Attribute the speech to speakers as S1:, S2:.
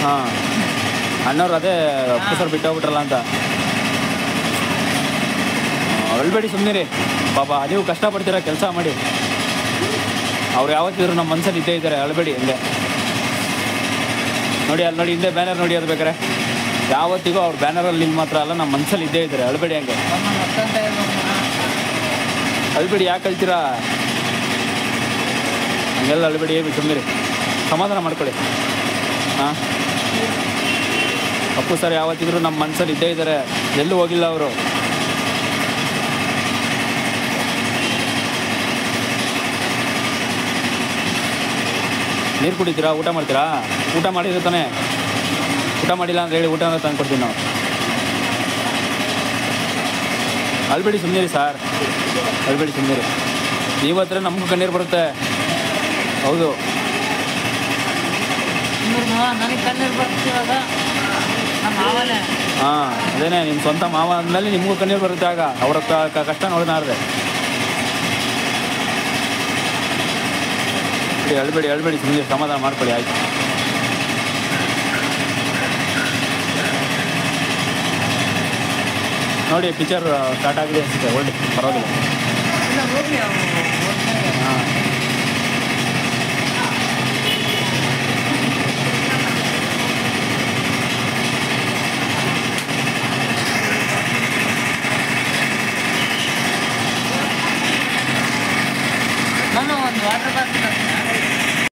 S1: ಹಾಂ ಅಣ್ಣವ್ರು ಅದೇ ಅಪ್ಪು ಸರ್ ಬಿಟ್ಟು ಹೋಗ್ಬಿಟ್ರಲ್ಲ ಅಂತ. ಅಳ್ಬೇಡಿ ಸುಮ್ಮನೆ ಪಾಪ, ನೀವು ಕಷ್ಟಪಡ್ತೀರಾ, ಕೆಲಸ ಮಾಡಿ. ಅವ್ರು ಯಾವತ್ತಿದ್ರು ನಮ್ಮ ಮನಸ್ಸಲ್ಲಿ ಇದ್ದೇ ಇದ್ದಾರೆ, ಅಳ್ಬೇಡಿ ಹಂಗೆ. ನೋಡಿ ಅಲ್ಲಿ ನೋಡಿ, ಹಿಂದೆ ಬ್ಯಾನರ್ ನೋಡಿ, ಅದು ಬೇಕಾರೆ ಯಾವತ್ತಿಗೂ ಅವ್ರ ಬ್ಯಾನರಲ್ಲಿ ಇಲ್ಲಿ ಮಾತ್ರ ಅಲ್ಲ, ನಮ್ಮ ಮನಸ್ಸಲ್ಲಿ ಇದ್ದೇ ಇದ್ದಾರೆ, ಅಳ್ಬೇಡಿ ಹಂಗೆ. ಅಳ್ಬೇಡಿ, ಯಾಕೆ ಕಳ್ತೀರಾ ಹಂಗೆಲ್ಲ? ಅಳ್ಬೇಡಿ, ಸುಮ್ಮನೆ ಸಮಾಧಾನ ಮಾಡ್ಕೊಳ್ಳಿ. ಹಾಂ, ಅಪ್ಪು ಸರ್ ಯಾವತ್ತಿದ್ರು ನಮ್ಮ ಮನಸ್ಸಲ್ಲಿ ಇದ್ದೇ ಇದ್ದಾರೆ, ಎಲ್ಲೂ ಹೋಗಿಲ್ಲ ಅವರು. ನೀರು ಕುಡಿತೀರಾ? ಊಟ ಮಾಡ್ತೀರಾ? ಊಟ ಮಾಡಿದ್ರೆ ತಾನೇ. ಊಟ ಮಾಡಿಲ್ಲ ಅಂತ ಹೇಳಿ ಊಟ ತಂದು ಕೊಡ್ತೀವಿ ನಾವು. ಅಳ್ಬೇಡಿ ಸುಮ್ಮನೆ ಸರ್, ಅಳ್ಬೇಡಿ ಸುಮ್ಮನೆ. ನೀವು ಹತ್ರ ನಮಗೂ ಕಣ್ಣೀರು ಬರುತ್ತೆ. ಹೌದು,
S2: ನನಗೆ ಕಣ್ಣೀರು ಬರ್ತಿವಾಗ ನಮ್ಮ ಮಾವನೇ.
S1: ಹಾಂ, ಅದೇನೇ, ನಿಮ್ಮ ಸ್ವಂತ ಮಾವ ಅಂದಮೇಲೆ ನಿಮಗೂ ಕಣ್ಣೀರು ಬರುತ್ತೆ. ಆಗ ಅವ್ರ ಕಷ್ಟ ನೋಡಿನಾರ್ದೆ. ಅಳ್ಬೇಡಿ ಅಳ್ಬೇಡಿ ಸುಮ್ಮನೆ ಸಮಾಧಾನ ಮಾಡ್ಕೊಳ್ಳಿ, ಆಯ್ತು. ನೋಡಿ ಪಿಕ್ಚರ್ ಸ್ಟಾರ್ಟ್ ಆಗಿದೆ ಅನಿಸುತ್ತೆ, ಒಳ್ಳೆ ಪರವಾಗಿಲ್ಲ.
S2: ಹೋಗಿ
S1: ಹಾಂ